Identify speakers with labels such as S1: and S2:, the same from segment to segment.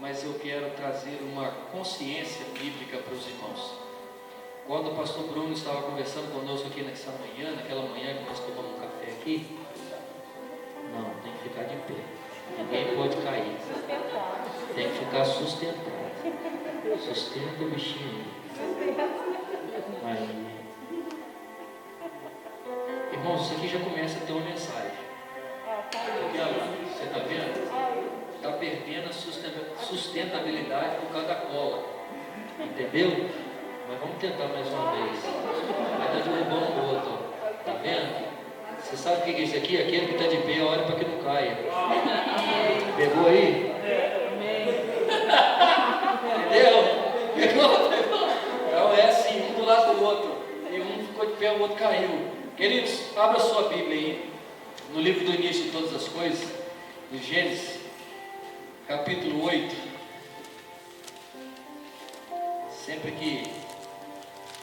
S1: mas eu quero trazer uma consciência bíblica para os irmãos. Quando o pastor Bruno estava conversando conosco aqui nessa manhã, naquela manhã que nós tomamos um café aqui, não, tem que ficar de pé, ninguém pode cair, tem que ficar sustentado, sustenta o bichinho aí. Irmãos, isso aqui já começa a ter uma mensagem. Aqui, olha lá, você está vendo? Está perdendo a sustentabilidade por causa da cola, entendeu? Mas vamos tentar mais uma vez. Vai estar derrubando o outro. Está vendo? Você sabe o que é isso aqui? Aquele que está de pé, olha para que não caia. Pegou aí? Entendeu? Pegou? Então é assim, um do lado do outro. E um ficou de pé, o outro caiu. Queridos, abra sua Bíblia aí. No livro do início de todas as coisas, de Gênesis, capítulo 8. Sempre que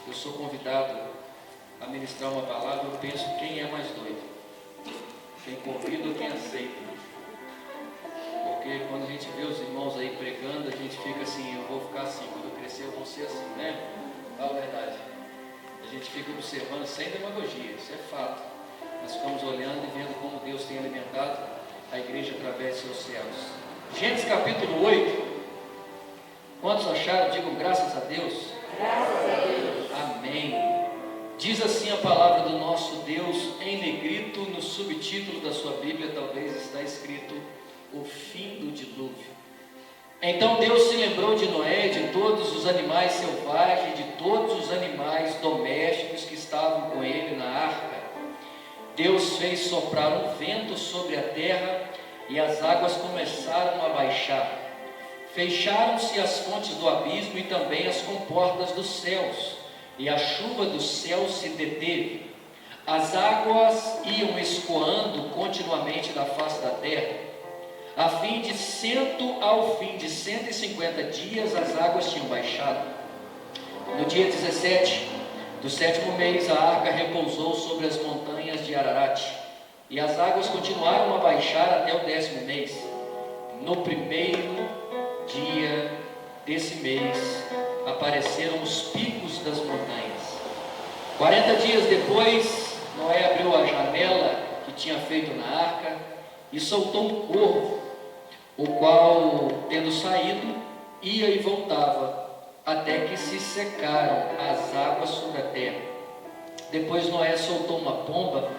S1: eu sou convidado a ministrar uma palavra, eu penso quem é mais doido, quem convida ou quem aceita. Porque quando a gente vê os irmãos aí pregando, a gente fica assim, eu vou ficar assim, quando eu crescer eu vou ser assim, né? Fala a verdade. A gente fica observando sem demagogia, isso é fato. Nós ficamos olhando e vendo como Deus tem alimentado a igreja através de seus céus. Gênesis capítulo 8. Quantos acharam? Digam graças a Deus.
S2: Graças a Deus.
S1: Amém. Diz assim a palavra do nosso Deus em negrito, no subtítulo da sua Bíblia, talvez está escrito o fim do dilúvio. Então Deus se lembrou de Noé, de todos os animais selvagens, de todos os animais domésticos que estavam com ele na arca. Deus fez soprar um vento sobre a terra e as águas começaram a baixar. Fecharam-se as fontes do abismo e também as comportas dos céus, e a chuva do céu se deteve. As águas iam escoando continuamente da face da terra. Ao fim de 150 dias, as águas tinham baixado. No dia 17 do sétimo mês, a arca repousou sobre as montanhas de Ararat, e as águas continuaram a baixar até o 10º mês. No primeiro dia desse mês, apareceram os picos das montanhas. 40 dias depois, Noé abriu a janela que tinha feito na arca e soltou um corvo, o qual, tendo saído, ia e voltava, até que se secaram as águas sobre a terra. Depois Noé soltou uma pomba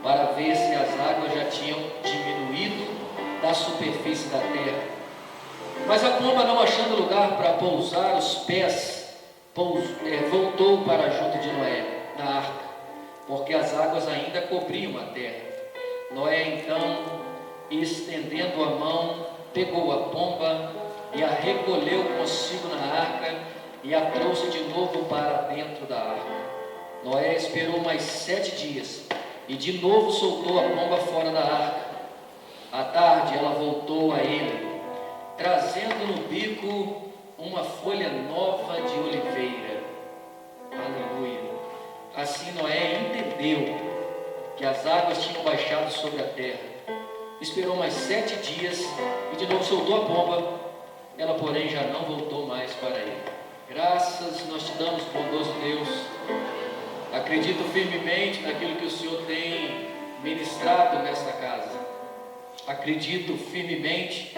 S1: para ver se as águas já tinham diminuído da superfície da terra. Mas a pomba, não achando lugar para pousar os pés, voltou para junto de Noé, na arca, porque as águas ainda cobriam a terra. Noé então, estendendo a mão, pegou a pomba e a recolheu consigo na arca e a trouxe de novo para dentro da arca. Noé esperou mais 7 dias e de novo soltou a pomba fora da arca. À tarde ela voltou a ele, trazendo no bico uma folha nova de oliveira. Aleluia. Assim Noé entendeu que as águas tinham baixado sobre a terra. Esperou mais 7 dias e de novo soltou a pomba. Ela, porém, já não voltou mais para ele. Graças nós te damos, bondoso Deus. Acredito firmemente naquilo que o Senhor tem ministrado nesta casa. Acredito firmemente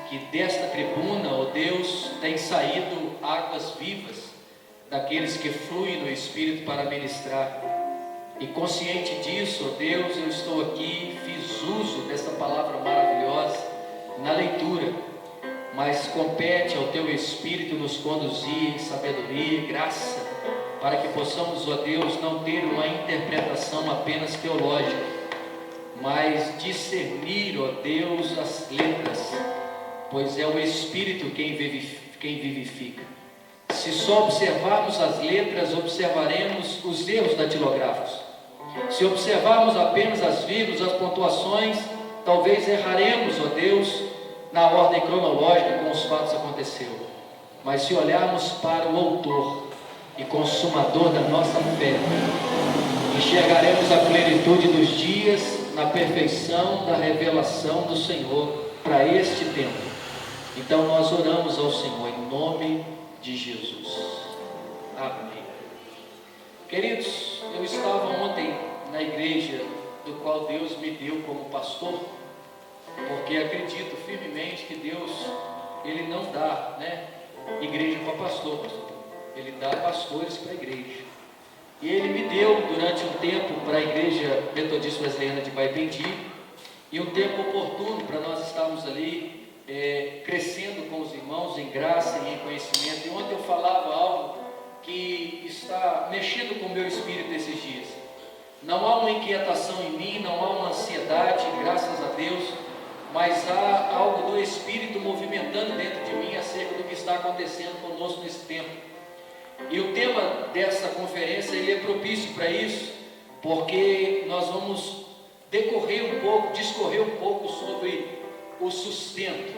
S1: que desta tribuna, ó Deus, tem saído águas vivas daqueles que fluem no Espírito para ministrar. E consciente disso, ó Deus, eu estou aqui, fiz uso desta palavra maravilhosa na leitura, mas compete ao Teu Espírito nos conduzir em sabedoria e graça, para que possamos, ó Deus, não ter uma interpretação apenas teológica, mas discernir, ó Deus, as letras, pois é o Espírito quem vivifica. Se só observarmos as letras, observaremos os erros datilográficos. Se observarmos apenas as vírgulas, as pontuações, talvez erraremos, ó Deus, na ordem cronológica como os fatos aconteceram. Mas se olharmos para o autor e consumador da nossa fé, enxergaremos a plenitude dos dias na perfeição da revelação do Senhor para este tempo. Então nós oramos ao Senhor em nome de Jesus. Amém. Queridos, eu estava ontem na igreja do qual Deus me deu como pastor, porque acredito firmemente que Deus, Ele não dá, igreja para pastor, Ele dá pastores para a igreja. E Ele me deu durante um tempo para a igreja metodista brasileira de Baipendi, e um tempo oportuno para nós estarmos ali crescendo com os irmãos em graça e em conhecimento. E ontem eu falava algo que está mexendo com o meu espírito esses dias. Não há uma inquietação em mim, não há uma ansiedade, graças a Deus, mas há algo do Espírito movimentando dentro de mim acerca do que está acontecendo conosco nesse tempo. E o tema dessa conferência ele é propício para isso, porque nós vamos discorrer um pouco sobre o sustento.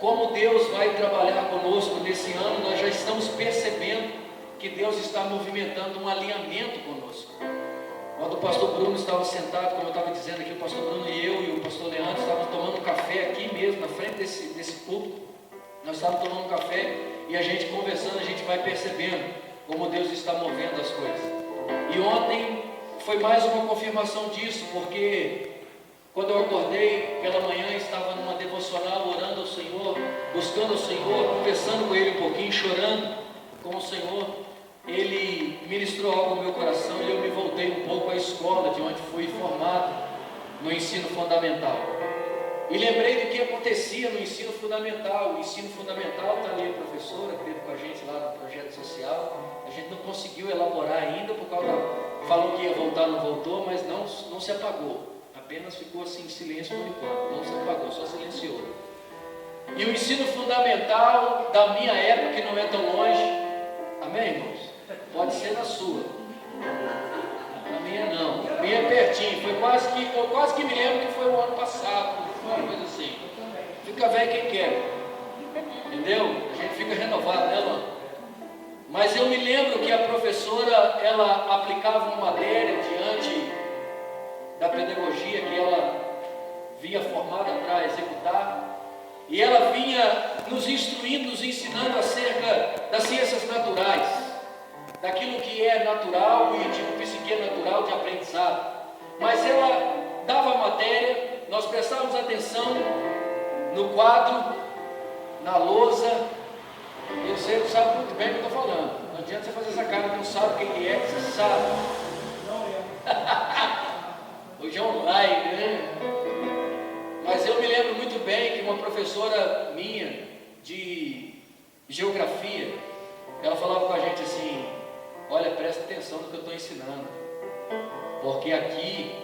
S1: Como Deus vai trabalhar conosco nesse ano, nós já estamos percebendo que Deus está movimentando um alinhamento conosco. Quando o pastor Bruno estava sentado, como eu estava dizendo aqui, o pastor Bruno e eu e o pastor Leandro estavam tomando um café aqui mesmo, na frente desse púlpito. Nós estávamos tomando um café e a gente conversando, a gente vai percebendo como Deus está movendo as coisas. E ontem foi mais uma confirmação disso, porque quando eu acordei pela manhã, estava numa devocional, orando ao Senhor, buscando ao Senhor, conversando com Ele um pouquinho, chorando com o Senhor. Ele ministrou algo no meu coração e eu me voltei um pouco à escola de onde fui formado no ensino fundamental. E lembrei do que acontecia no ensino fundamental. O ensino fundamental, está ali a professora que esteve com a gente lá no projeto social. A gente não conseguiu elaborar ainda, por causa falou que ia voltar, não voltou, mas não se apagou. Apenas ficou assim em silêncio por enquanto, não se apagou, só silenciou. E o ensino fundamental da minha época, que não é tão longe, amém, irmãos? Pode ser na sua. Na minha não. A minha é pertinho. Eu quase que me lembro que foi o ano passado. Foi uma coisa assim. Fica velho quem quer. Entendeu? A gente fica renovado, né, mano? Mas eu me lembro que a professora, ela aplicava uma matéria diante da pedagogia que ela vinha formada para executar. E ela vinha nos instruindo, nos ensinando acerca das ciências naturais, daquilo que é natural e de psique natural de aprendizado. Mas ela dava a matéria, nós prestávamos atenção no quadro, na lousa, e você sabe muito bem o que eu estou falando. Não adianta você fazer essa cara, não sabe o que é, que você sabe. Hoje é online, né? Mas eu me lembro muito bem que uma professora minha de geografia, ela falava com a gente assim: olha, presta atenção no que eu estou ensinando, porque aqui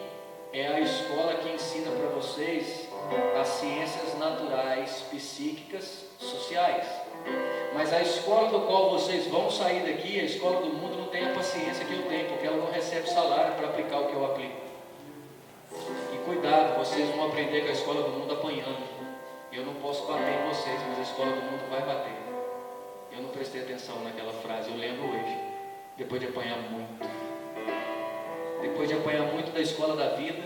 S1: é a escola que ensina para vocês as ciências naturais, psíquicas, sociais. Mas a escola do qual vocês vão sair daqui, a escola do mundo, não tem a paciência que eu tenho, porque ela não recebe salário para aplicar o que eu aplico. E cuidado, vocês vão aprender com a escola do mundo apanhando. Eu não posso bater em vocês, mas a escola do mundo vai bater. Eu não prestei atenção naquela frase, eu lembro hoje. Depois de apanhar muito da escola da vida,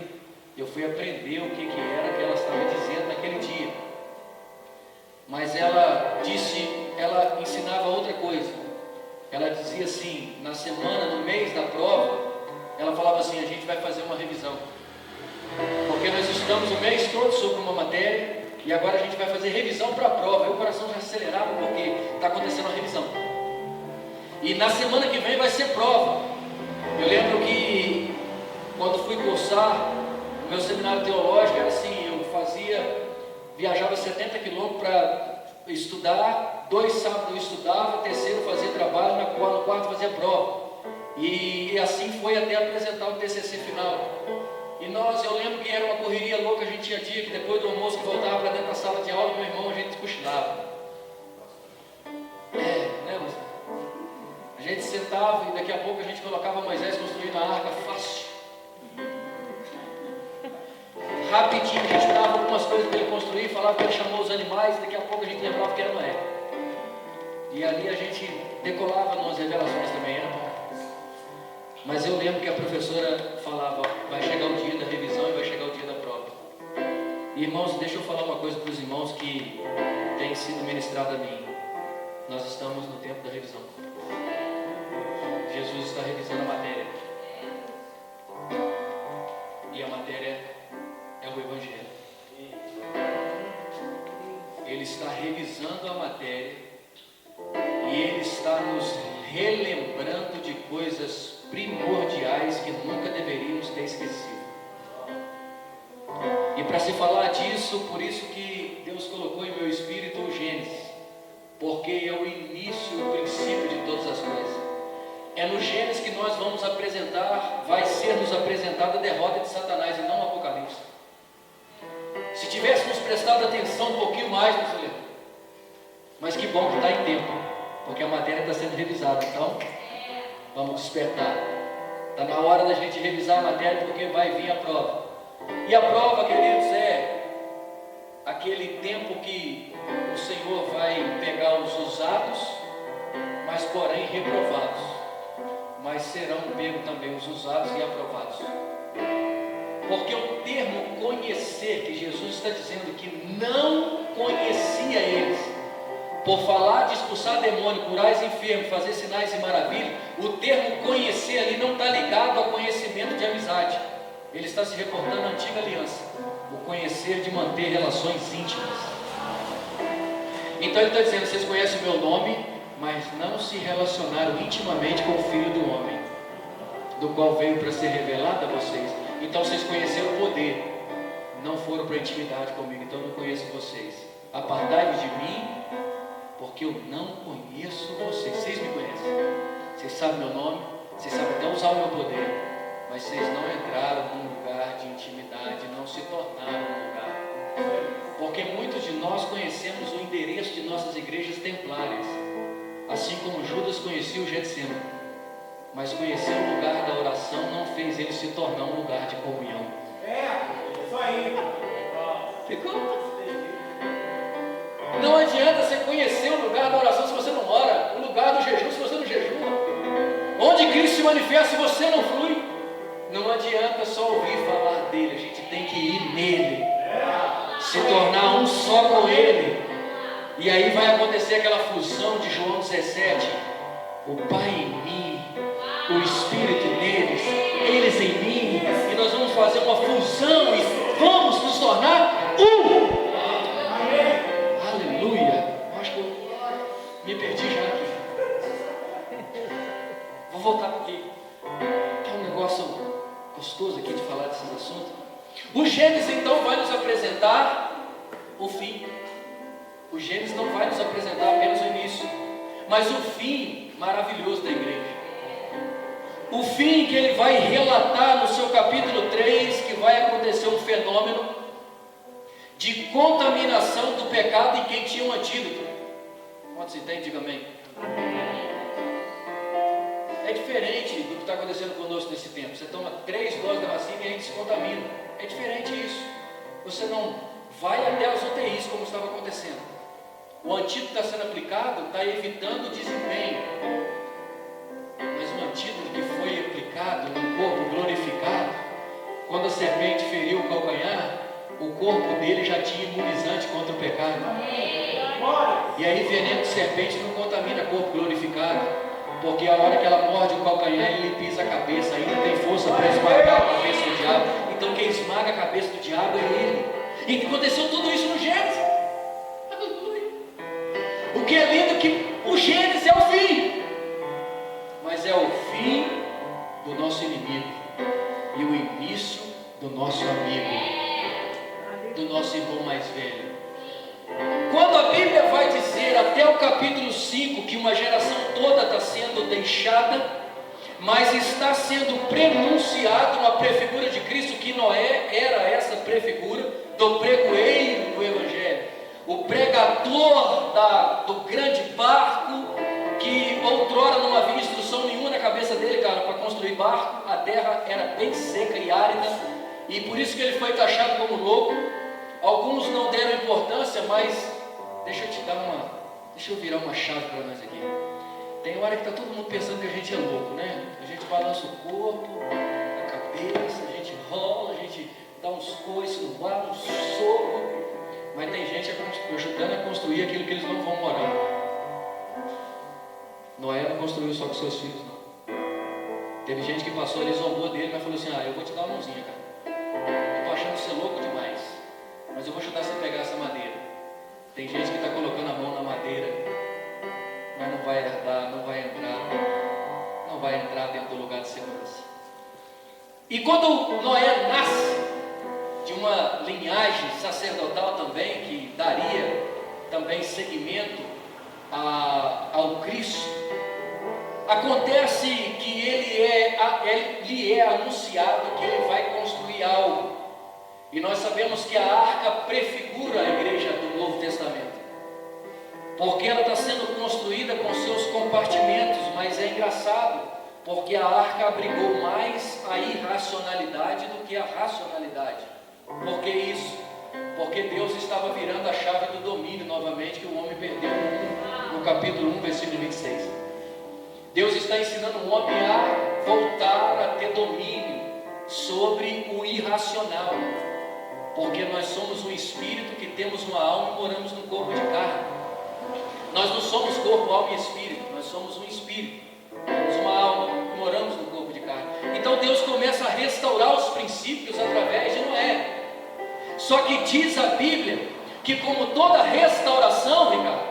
S1: eu fui aprender o que era que ela estava dizendo naquele dia. Mas ela ensinava outra coisa. Ela dizia assim, na semana, no mês da prova, ela falava assim: a gente vai fazer uma revisão, porque nós estudamos o mês todo sobre uma matéria, e agora a gente vai fazer revisão para a prova. Aí o coração já acelerava, porque está acontecendo a revisão. E na semana que vem vai ser prova. Eu lembro que quando fui cursar o meu seminário teológico, era assim: eu viajava 70 quilômetros para estudar, 2 sábados eu estudava, terceiro fazia trabalho, no quarto fazia prova. E assim foi até apresentar o TCC final. E eu lembro que era uma correria louca, a gente tinha dia que depois do almoço que voltava para dentro da sala de aula, meu irmão, a gente cochilava. A gente sentava e daqui a pouco a gente colocava Moisés construindo a arca fácil. Rapidinho a gente dava algumas coisas para ele construir, falava que ele chamou os animais, daqui a pouco a gente lembrava que era Noé. E ali a gente decolava nas revelações também, era bom. Mas eu lembro que a professora falava: vai chegar o dia da revisão e vai chegar o dia da prova. E, irmãos, deixa eu falar uma coisa para os irmãos, que tem sido ministrado a mim. Nós estamos no tempo da revisão. Jesus está revisando a matéria. E a matéria é o Evangelho. Ele está revisando a matéria e Ele está nos relembrando de coisas primordiais que nunca deveríamos ter esquecido. E para se falar disso, por isso que Deus colocou em meu espírito o Gênesis, porque é o início, o princípio de todas as coisas. É no Gênesis que nós vamos apresentar, vai ser nos apresentada a derrota de Satanás e não o Apocalipse. Se tivéssemos prestado atenção um pouquinho mais, nós lemos. Mas que bom que está em tempo, porque a matéria está sendo revisada. Então, vamos despertar. Está na hora da gente revisar a matéria, porque vai vir a prova. E a prova, queridos, é aquele tempo que o Senhor vai pegar os usados, mas porém reprovados. Mas serão pegos também os usados e aprovados. Porque o termo conhecer, que Jesus está dizendo que não conhecia eles, por falar de expulsar demônio, curar os enfermos, fazer sinais e maravilhas, o termo conhecer ali não está ligado ao conhecimento de amizade. Ele está se reportando à antiga aliança, o conhecer de manter relações íntimas. Então ele está dizendo, vocês conhecem o meu nome, mas não se relacionaram intimamente com o Filho do Homem, do qual veio para ser revelado a vocês. Então vocês conheceram o poder, não foram para a intimidade comigo, então eu não conheço vocês. Apartai-vos de mim, porque eu não conheço vocês. Vocês me conhecem, vocês sabem meu nome, vocês sabem até usar o meu poder, mas vocês não entraram num lugar de intimidade, não se tornaram um lugar. Porque muitos de nós conhecemos o endereço de nossas igrejas templárias, assim como Judas conhecia o Getsemane, mas conhecer o lugar da oração não fez ele se tornar um lugar de comunhão.
S3: Isso aí.
S1: Ficou? Não adianta você conhecer o lugar da oração se você não ora, o lugar do jejum se você não jejua, onde Cristo se manifesta se você não flui. Não adianta só ouvir falar dele, a gente tem que ir nele, se tornar um só com ele. E aí vai acontecer aquela fusão de João 17, o Pai em mim, o Espírito neles, eles em mim, e nós vamos fazer uma fusão e vamos nos tornar um. Aleluia. Acho que eu me perdi já aqui. Vou voltar aqui, que é um negócio gostoso aqui de falar desses assuntos. O Gênesis então vai nos apresentar o fim. O Gênesis não vai nos apresentar apenas o início, mas o fim maravilhoso da igreja. O fim que ele vai relatar no seu capítulo 3, que vai acontecer um fenômeno de contaminação do pecado em quem tinha um antídoto. Quantos entendem? Diga amém. É diferente do que está acontecendo conosco nesse tempo. Você toma 3 doses da vacina e a gente se contamina. É diferente isso. Você não vai até as UTIs como estava acontecendo. O antídoto está sendo aplicado, está evitando o desempenho. Mas o antídoto que foi aplicado no corpo glorificado, quando a serpente feriu o calcanhar, o corpo dele já tinha imunizante contra o pecado. E aí veneno de serpente não contamina corpo glorificado, porque a hora que ela morde o calcanhar, ele pisa a cabeça, ainda tem força para esmagar a cabeça do diabo. Então quem esmaga a cabeça do diabo é ele. E aconteceu tudo isso no Gênesis. O que é lindo é que o Gênesis é o fim, mas é o fim do nosso inimigo e o início do nosso amigo, do nosso irmão mais velho. Quando a Bíblia vai dizer até o capítulo 5 que uma geração toda está sendo deixada, mas está sendo prenunciado uma prefigura de Cristo, que Noé era essa prefigura do pregoeiro do Evangelho, o pregador do grande barco, que outrora não havia instrução nenhuma na cabeça dele, cara, para construir barco. A terra era bem seca e árida, e por isso que ele foi taxado como louco. Alguns não deram importância, mas deixa eu virar uma chave para nós aqui. Tem hora que está todo mundo pensando que a gente é louco, né? A gente balança o corpo, a cabeça, a gente rola, a gente dá uns coices no ar, um soco. Mas tem gente ajudando a construir aquilo que eles não vão morar. Noé não construiu só com seus filhos, não. Teve gente que passou ali, zombou dele, mas falou assim: eu vou te dar uma mãozinha, cara. Eu estou achando você louco demais, mas eu vou ajudar você a pegar essa madeira. Tem gente que está colocando a mão na madeira, mas não vai herdar, não vai entrar dentro do lugar de segurança. E quando Noé nasce de uma linhagem sacerdotal também, que daria também seguimento ao Cristo, acontece que lhe é anunciado que ele vai construir algo. E nós sabemos que a arca prefigura a igreja do Novo Testamento, porque ela está sendo construída com seus compartimentos. Mas é engraçado, porque a arca abrigou mais a irracionalidade do que a racionalidade. Por que isso? Porque Deus estava virando a chave do domínio novamente, que o homem perdeu no capítulo 1, versículo 26. Deus está ensinando o homem a voltar a ter domínio sobre o irracional, porque nós somos um espírito que temos uma alma e moramos num corpo de carne. Nós não somos corpo, alma e espírito, nós somos um espírito, temos uma alma e moramos no corpo de carne. Então Deus começa a restaurar os princípios através de Noé. Só que diz a Bíblia que, como toda restauração, Ricardo,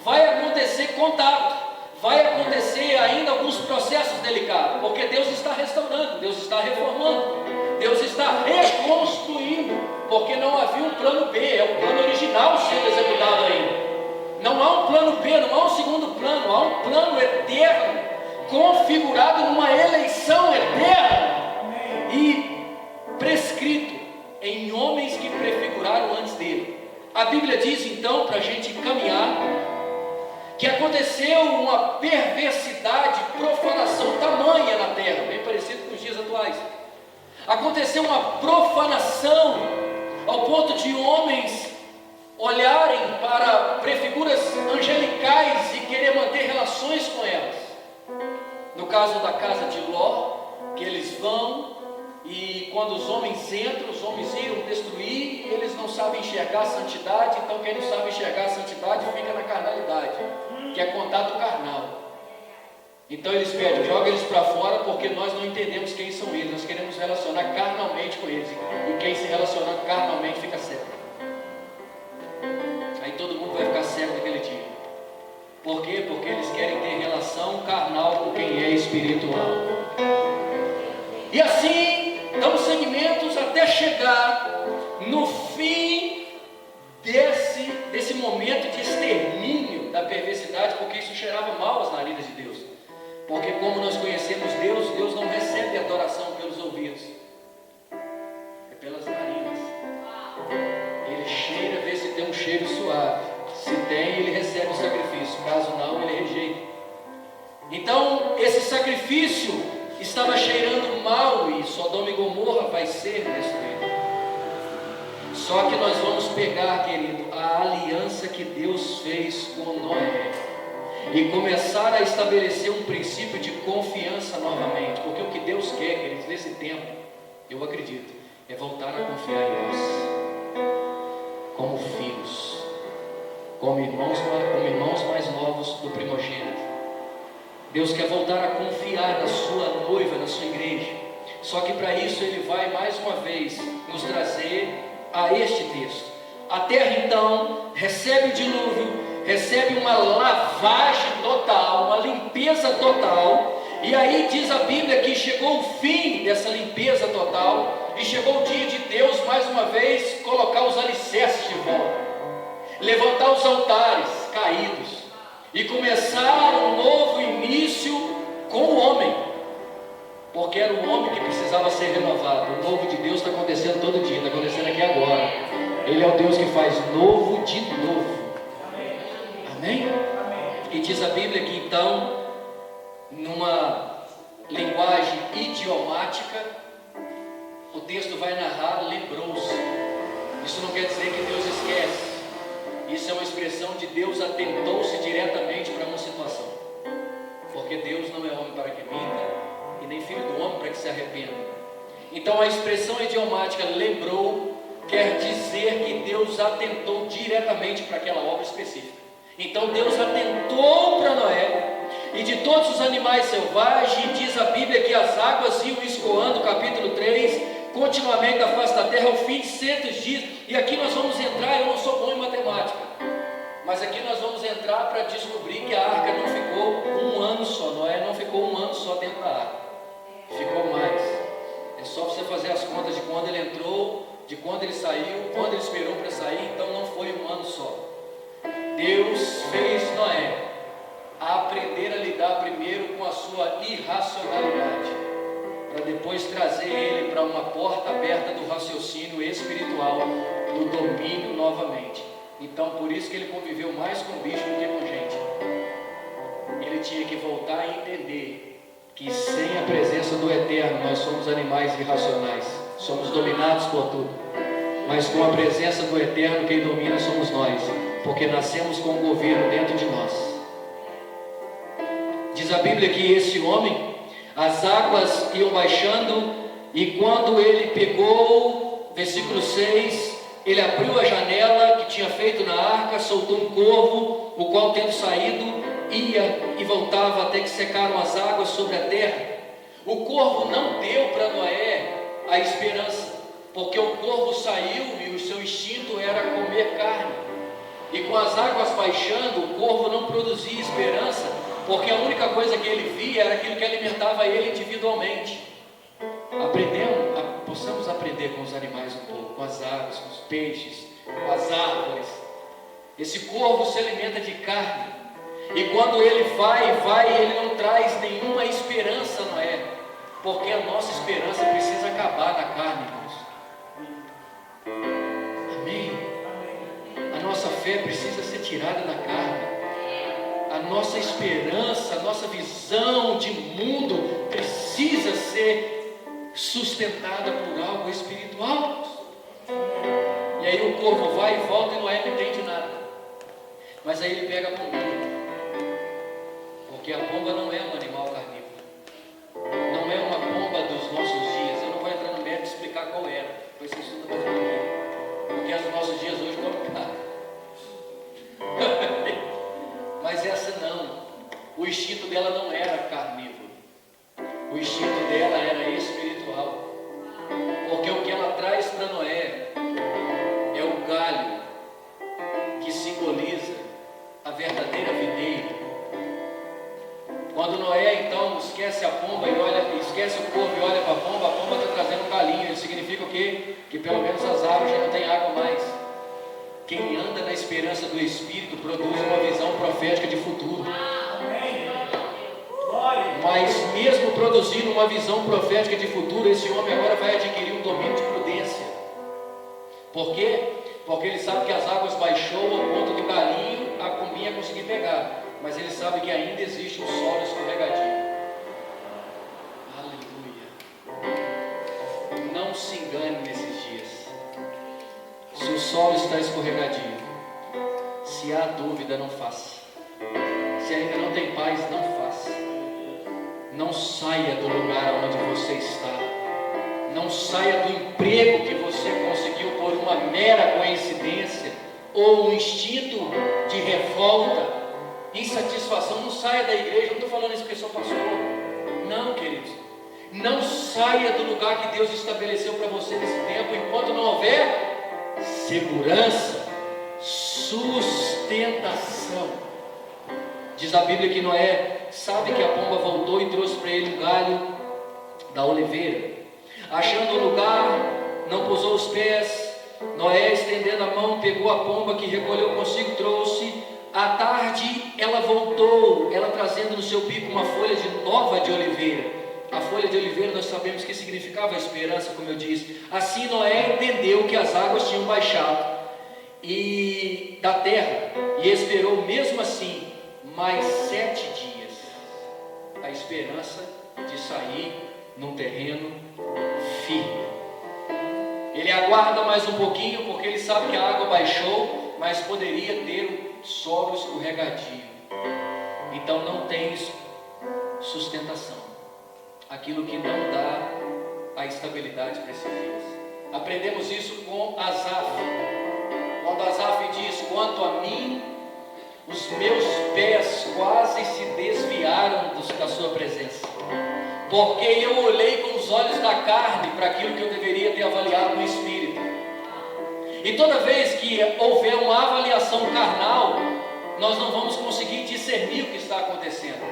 S1: vai acontecer contato, vai acontecer ainda alguns processos delicados, porque Deus está restaurando, Deus está reformando, Deus está reconstruindo, porque não havia um plano B, é o plano original sendo executado ainda. Não há um plano B, não há um segundo plano, há um plano eterno, configurado numa eleição eterna e prescrito em homens que prefiguraram antes dele. A Bíblia diz então, para a gente caminhar, que aconteceu uma perversidade, profanação tamanha na terra, bem parecido com os dias atuais. Aconteceu uma profanação ao ponto de homens olharem para prefiguras angelicais e querer manter relações com elas. No caso da casa de Ló, que eles vão, e quando os homens entram, os homens iam destruir, e eles não sabem enxergar a santidade. Então quem não sabe enxergar a santidade fica na carnalidade, que é contato carnal. Então eles pedem, joga eles para fora, porque nós não entendemos quem são eles, nós queremos relacionar carnalmente com eles, e quem se relaciona carnalmente fica cego. Aí todo mundo vai ficar cego naquele dia. Por quê? Porque eles querem ter relação carnal com quem é espiritual. E assim damos segmentos até chegar no fim desse momento de extermínio da perversidade, porque isso cheirava mal às narinas de Deus. Porque como nós conhecemos Deus, Deus não recebe adoração pelos ouvidos, é pelas narinas. Ele cheira, vê se tem um cheiro suave. Se tem, ele recebe o sacrifício, caso não, ele rejeita. Então esse sacrifício estava cheirando mal, e Sodoma e Gomorra vai ser destruída. Só que nós vamos pegar, querido, a aliança que Deus fez com Noé e começar a estabelecer um princípio de confiança novamente, porque o que Deus quer, queridos, nesse tempo, eu acredito, é voltar a confiar em nós como filhos, como irmãos mais novos do primogênito. Deus quer voltar a confiar na sua noiva, na sua igreja. Só que para isso Ele vai mais uma vez nos trazer a este texto. A terra então recebe o dilúvio, recebe uma lavagem total, uma limpeza total. E aí diz a Bíblia que chegou o fim dessa limpeza total, e chegou o dia de Deus mais uma vez colocar os alicerces de volta, levantar os altares caídos e começar um novo início com o homem, porque era o homem que precisava ser renovado. O novo de Deus está acontecendo todo dia, está acontecendo aqui agora. Ele é o Deus que faz novo de novo. Amém? E diz a Bíblia que então, numa linguagem idiomática, o texto vai narrar lembrou-se. Isso não quer dizer que Deus esquece. Isso é uma expressão de Deus atentou-se diretamente para uma situação, porque Deus não é homem para que minta, e nem filho do homem para que se arrependa. Então a expressão idiomática lembrou quer dizer que Deus atentou diretamente para aquela obra específica. Então Deus atentou para Noé, e de todos os animais selvagens, diz a Bíblia que as águas iam escoando, capítulo 3, continuamente da face da terra, ao fim de 100 dias. E aqui nós vamos entrar, eu não sou bom em matemática, mas aqui nós vamos entrar para descobrir que a arca não ficou um ano só. Noé não ficou um ano só dentro da arca, ficou mais. É só você fazer as contas de quando ele entrou, de quando ele saiu, quando ele esperou para sair. Então não foi um ano só. Deus fez Noé aprender a lidar primeiro com a sua irracionalidade, para depois trazer ele para uma porta aberta do raciocínio espiritual, do domínio novamente. Então por isso que ele conviveu mais com bicho do que com gente. Ele tinha que voltar a entender que sem a presença do Eterno nós somos animais irracionais, somos dominados por tudo, mas com a presença do Eterno quem domina somos nós, porque nascemos com o governo dentro de nós. Diz a Bíblia que esse homem, as águas iam baixando, e quando ele pegou, versículo 6, ele abriu a janela que tinha feito na arca, soltou um corvo, o qual, tendo saído, ia e voltava até que secaram as águas sobre a terra. O corvo não deu para Noé a esperança, porque o corvo saiu e o seu instinto era comer carne, e com as águas baixando, o corvo não produzia esperança, porque a única coisa que ele via era aquilo que alimentava ele individualmente. Possamos aprender com os animais um pouco, com as aves, com os peixes, com as árvores. Esse corvo se alimenta de carne, e quando ele vai, ele não traz nenhuma esperança, não é? Porque a nossa esperança precisa acabar na carne, irmãos. Amém? A nossa fé precisa ser tirada da carne. A nossa esperança, a nossa visão de mundo precisa ser sustentada por algo espiritual. E aí o corvo vai e volta e Noé não entende nada. Mas aí ele pega a pombinha, porque a pomba não é um animal carnívoro, não é uma pomba dos nossos dias. Eu não vou entrar no mérito de explicar qual era, depois você estuda mais um pouquinho, porque os nossos dias hoje comem carne. Mas essa não, o instinto dela não era carnívoro, o instinto dela era espiritual, porque o que ela traz para Noé é o galho que simboliza a verdadeira videira. Quando Noé então esquece a pomba e olha, esquece o corvo e olha para a pomba está trazendo um galinho. Isso significa o quê? Que pelo menos as árvores já não tem água mais. Quem anda na esperança do Espírito produz uma visão profética de futuro. Mas mesmo produzindo uma visão profética de futuro, esse homem agora vai adquirir um domínio de prudência. Por quê? Porque ele sabe que as águas baixou ao ponto do galinho, a pombinha conseguir pegar. Mas ele sabe que ainda existe um solo escorregadio. Aleluia. Não se engane nesses dias. Se o solo está escorregadio, se há dúvida, não faça. Se ainda não tem paz, não faça. Não saia do lugar onde você está. Não saia do emprego que você conseguiu por uma mera coincidência ou um instinto de revolta, insatisfação. Não saia da igreja. Não estou falando isso porque sou pastor. Não, queridos. Não saia do lugar que Deus estabeleceu para você nesse tempo, enquanto não houver segurança, sustentação. Diz a Bíblia que Noé sabe que a pomba voltou e trouxe para ele um galho da oliveira. Achando o lugar, não pousou os pés. Noé, estendendo a mão, pegou a pomba que recolheu consigo, trouxe. À tarde ela voltou, ela trazendo no seu bico uma folha nova de oliveira. A folha de oliveira nós sabemos que significava a esperança, como eu disse. Assim Noé entendeu que as águas tinham baixado da terra, e esperou mesmo assim mais 7 dias. A esperança de sair num terreno firme. Ele aguarda mais um pouquinho, porque ele sabe que a água baixou, mas poderia ter um solo escorregadio. Então não tem sustentação. Aquilo que não dá a estabilidade para esses dias. Aprendemos isso com Asaf. Quando Asaf diz: quanto a mim, os meus pés quase se desviaram da sua presença, porque eu olhei com os olhos da carne para aquilo que eu deveria ter avaliado no Espírito. E toda vez que houver uma avaliação carnal, nós não vamos conseguir discernir o que está acontecendo.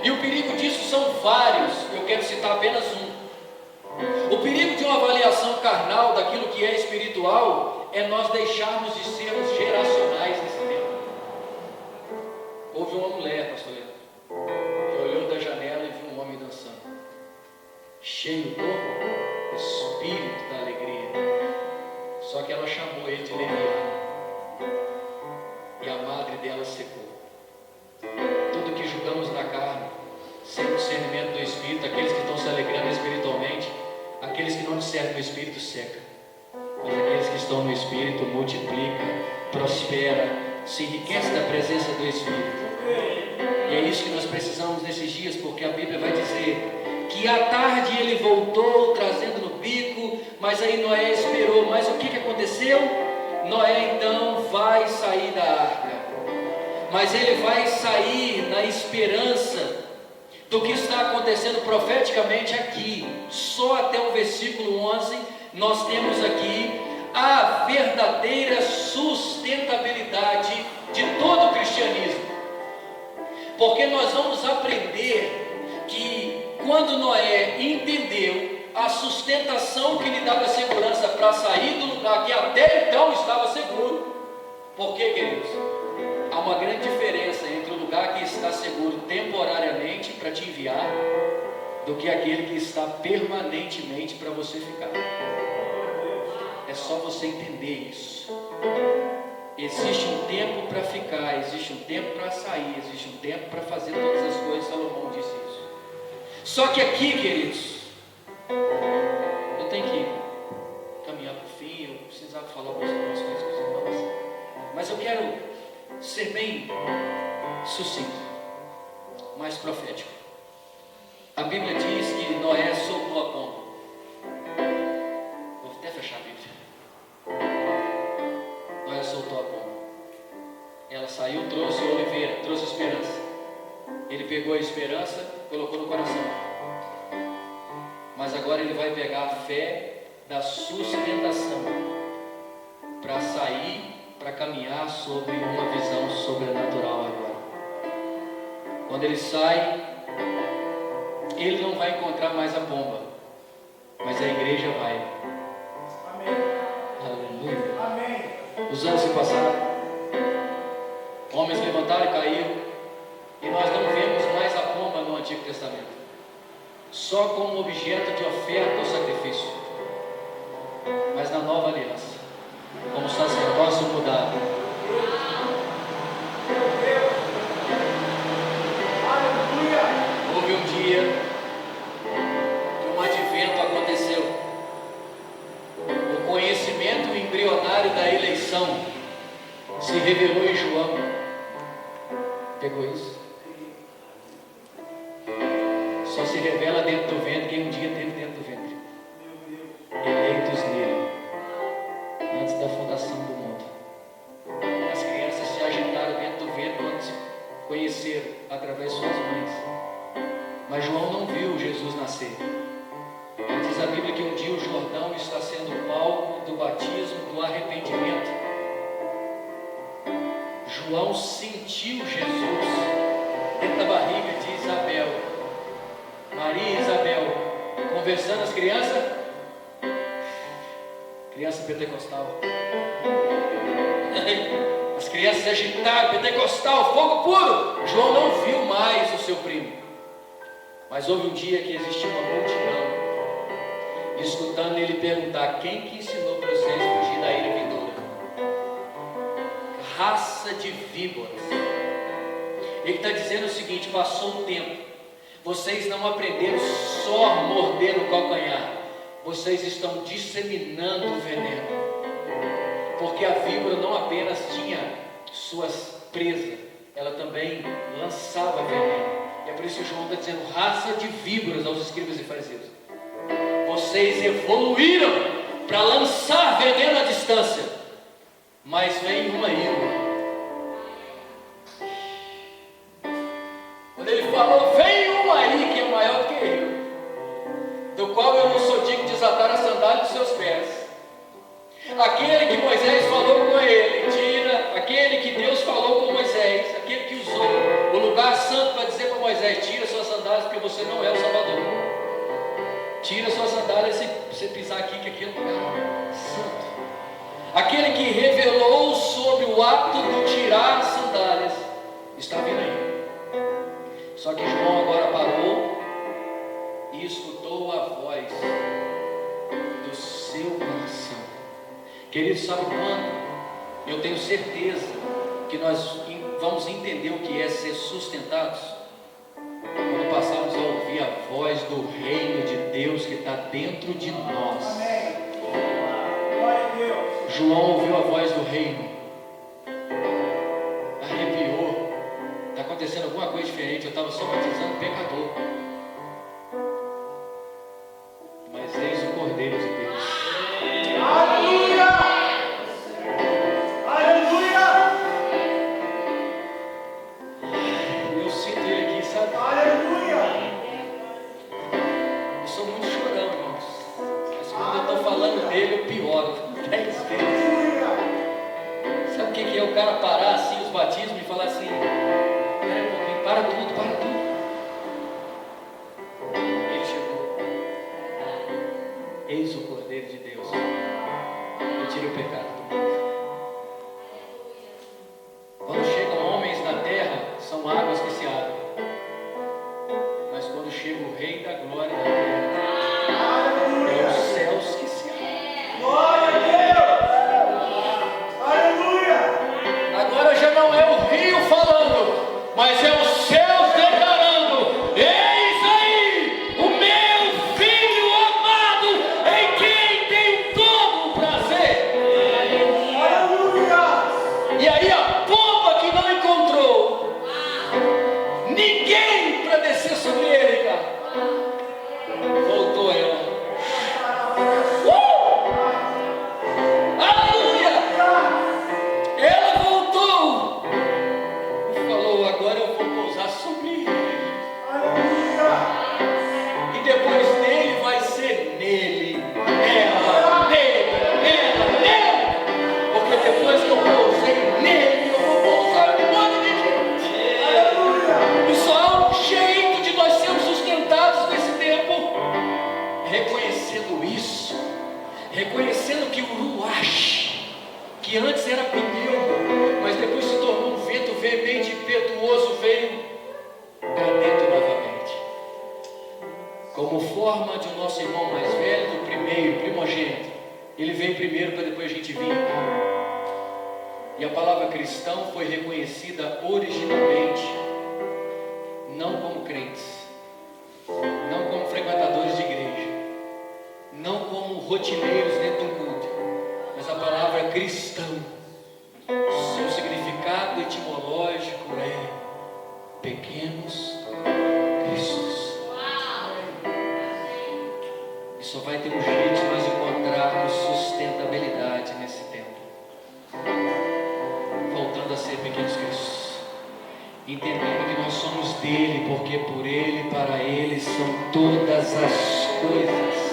S1: E o perigo disso são vários, eu quero citar apenas um. O perigo de uma avaliação carnal daquilo que é espiritual é nós deixarmos de sermos geracionais nesse tempo. Houve uma mulher, pastor Leandro, que olhou da janela e viu um homem dançando, cheio do espírito da alegria. Só que ela chamou ele de leviano, e a madre dela secou. Tudo que julgamos na carne, sem discernimento do Espírito, aqueles que estão se alegrando espiritualmente, aqueles que não discernem o Espírito seca, mas aqueles que estão no Espírito multiplica, prospera, se enriquece da presença do Espírito. E é isso que nós precisamos nesses dias, porque a Bíblia vai dizer que à tarde ele voltou trazendo no bico, mas aí Noé esperou. Mas o que aconteceu? Noé então vai sair da arca, mas ele vai sair na esperança do que está acontecendo profeticamente aqui. Só até o versículo 11 nós temos aqui a verdadeira sustentabilidade de todo o cristianismo, porque nós vamos aprender que quando Noé entendeu a sustentação que lhe dava segurança para sair do lugar que até então estava seguro. Por quê, queridos? Há uma grande diferença entre o lugar que está seguro temporariamente para te enviar, do que aquele que está permanentemente para você ficar. É só você entender isso. Existe um tempo para ficar, existe um tempo para sair, existe um tempo para fazer todas as coisas. Salomão disse isso. Só que aqui, queridos, eu tenho que caminhar para o fim. Eu precisava falar algumas coisas com os irmãos, mas eu quero ser bem sucinto, mais profético. A Bíblia diz que Noé soltou a pomba. Vou até fechar a Bíblia. Noé soltou a pomba. Ela saiu, trouxe oliveira, trouxe esperança. Ele pegou a esperança, colocou no coração. Mas agora ele vai pegar a fé da sustentação para sair, para caminhar sobre uma visão sobrenatural agora. Quando ele sai, ele não vai encontrar mais a pomba, mas a igreja vai.
S3: Amém.
S1: Aleluia.
S3: Amém.
S1: Os anos se passaram, homens levantaram e caíram, e nós não vemos mais a pomba no Antigo Testamento, só como objeto de oferta ou sacrifício. Mas na nova aliança, como sacerdócio mudado, houve um dia que um advento aconteceu. O conhecimento embrionário da eleição se revelou em João. Pegou isso? Só se revela dentro do ventre quem um dia teve dentro do ventre. Eleitos nele, antes da fundação do mundo. As crianças se agitaram dentro do ventre quando se conheceram através de suas mães. Mas João não viu Jesus nascer. Diz a Bíblia que um dia o Jordão está sendo o palco do batismo, do arrependimento. João sentiu Jesus dentro da barriga de Isabel. Maria e Isabel conversando, as crianças, criança pentecostal. As crianças se agitaram, pentecostal, fogo puro. João não viu mais o seu primo. Mas houve um dia que existia uma multidão escutando ele perguntar: quem que ensinou para vocês fugir da ira vindoura? Raça de víboras. Ele está dizendo o seguinte: passou um tempo, vocês não aprenderam só a morder no calcanhar, vocês estão disseminando o veneno. Porque a víbora não apenas tinha suas presas, ela também lançava veneno. E é por isso que João está dizendo: raça de víboras aos escribas e fariseus. Vocês evoluíram para lançar veneno à distância, mas vem uma íngua. Quando ele falou, vem um aí que é maior que eu, do qual eu não sou digno de desatar a sandália dos seus pés. Aquele que Moisés falou com ele, tira, aquele que Deus falou com Moisés, aquele que usou o lugar santo para dizer para Moisés, tira suas sandálias porque você não é o Salvador. Tira suas sandálias se você pisar aqui, que aqui é um lugar santo. Aquele que revelou sobre o ato de tirar as sandálias, está vindo aí. Só que João agora parou e escutou a voz do seu coração. Querido, sabe quando? Eu tenho certeza que nós vamos entender o que é ser sustentados quando passarmos a ouvir a voz do reino de Deus que está dentro de nós.
S3: Amém. Glória a Deus.
S1: João ouviu a voz do reino, arrepiou. Está acontecendo alguma coisa diferente. Eu estava só batizando pecador, mas eis o Cordeiro de Deus.
S3: Aleluia! Aleluia!
S1: Eu sinto ele aqui, sabe?
S3: Aleluia!
S1: Eu sou muito chorão, irmãos, mas quando eu estou falando dele, eu pioro 10 vezes. Sabe o que é o cara parar assim os batismos e falar assim, para tudo, para tudo. Ele chegou. Eis o Cordeiro de Deus, que tira o pecado do mundo. Quando chegam homens na terra, são águas que se abrem. Mas quando chega o Rei da Glória na terra, é os céus que se abrem.
S3: Glória a Deus! Aleluia!
S1: Agora já não é o rio falando, mas é os céus declarando: eis aí o meu filho amado, em quem tenho todo o prazer.
S3: Aleluia!
S1: E aí a pomba que não encontrou ninguém para descer sobre ele, cara, voltou ela. Aleluia! Ela voltou e falou: agora eu vou pousar sobre ele. E depois dele vai ser nele, nela, nele. Porque depois que eu pousei nele, eu vou pousar em um monte de gente. E só há um jeito de nós sermos sustentados nesse tempo, reconhecendo isso, reconhecendo que o ruach, que antes era pneu, mas depois se tornou um vento veemente e impetuoso, veio para dentro novamente. Como forma de o nosso irmão mais velho, do primeiro, primogênito. Ele veio primeiro para depois a gente vir. E a palavra cristão foi reconhecida originalmente, não como crentes, não como frequentadores de igreja, não como rotineiros dentro de um culto, mas a palavra cristão, seu significado etimológico é pequenos cristos. E só vai ter um jeito de nós encontrarmos sustentabilidade nesse tempo, voltando a ser pequenos cristos, entendendo que nós somos dele, porque por ele, para ele são todas as coisas.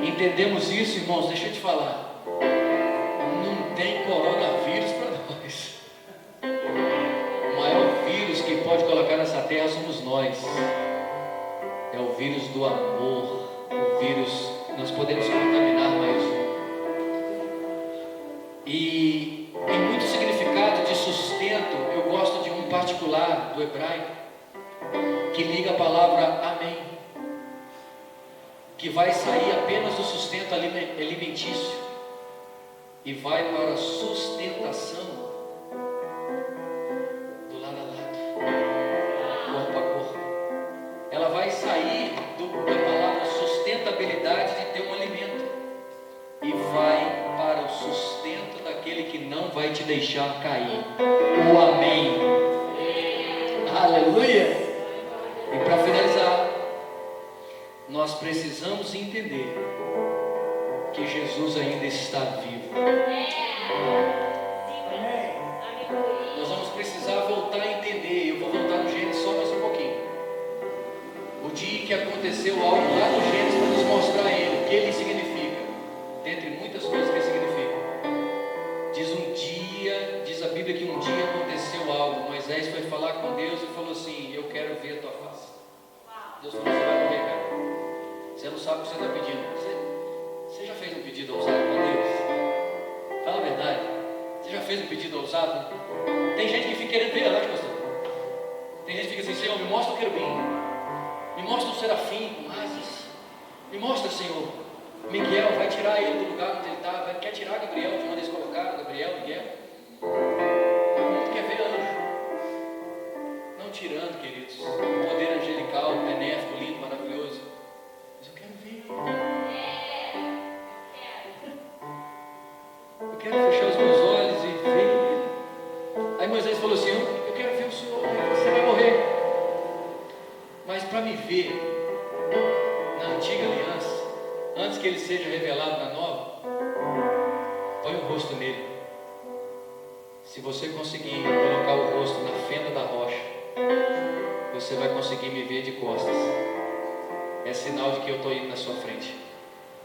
S1: Entendemos isso, irmãos? Deixa eu te falar, não tem coronavírus para nós. O maior vírus que pode colocar nessa terra somos nós. É o vírus do amor, o vírus, nós podemos contaminar mais um. E em muito significado de sustento, eu gosto de um particular do hebraico, que liga a palavra amém, que vai sair apenas do sustento alimentício e vai para a sustentação do lado a lado, corpo a corpo. Ela vai sair da palavra sustentabilidade de ter um alimento e vai para o sustento daquele que não vai te deixar cair. O amém. Aleluia. E para finalizar, nós precisamos entender que Jesus ainda está vivo. Nós vamos precisar voltar a entender. Eu vou voltar no Gênesis só mais um pouquinho. O dia que aconteceu algo lá no Gênesis para nos mostrar ele, o que ele significa, dentre muitas coisas que ele significa. Diz a Bíblia que um dia aconteceu algo. Moisés foi falar com Deus e falou assim: eu quero ver a tua face. Deus falou: você vai morrer, cara. Você não sabe o que você está pedindo. Você já fez um pedido ousado para Deus? Fala a verdade. Você já fez um pedido ousado? Tem gente que fica querendo ver, não é, pastor? Tem gente que fica assim: Senhor, me mostra o querubim, me mostra o serafim com asas, me mostra, Senhor. Miguel vai tirar ele do lugar onde ele está. Quer tirar Gabriel de onde eles colocaram Gabriel, Miguel? Todo mundo quer ver anjo. Não tirando, queridos, o poder angelical, benéfico, lindo, maravilhoso. Mas eu quero ver. Eu quero fechar os meus olhos e ver ele. Aí Moisés falou assim: eu quero ver o Senhor. Você vai morrer. Mas para me ver na antiga aliança, antes que ele seja revelado na nova, põe o rosto nele. Se você conseguir colocar o rosto na fenda da rocha, você vai conseguir me ver de costas. É sinal de que eu estou indo na sua frente.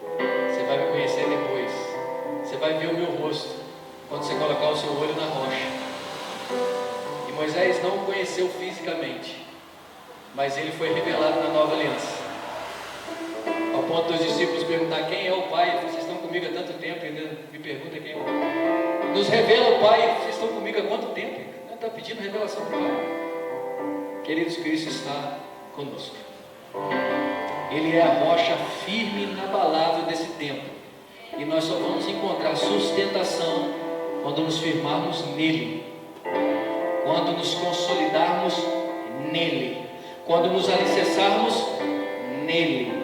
S1: Você vai me conhecer depois. Você vai ver o meu rosto quando você colocar o seu olho na rocha. E Moisés não o conheceu fisicamente, mas ele foi revelado na nova aliança. Ao ponto dos discípulos perguntar: quem é o Pai? Vocês estão comigo há tanto tempo e ainda me perguntam quem é o Pai. Nos revela o Pai. Vocês estão comigo há quanto tempo? Não está pedindo revelação do Pai. Queridos, Cristo está conosco. Ele é a rocha firme e inabalável desse tempo. E nós só vamos encontrar sustentação quando nos firmarmos nele, quando nos consolidarmos nele, quando nos alicerçarmos nele.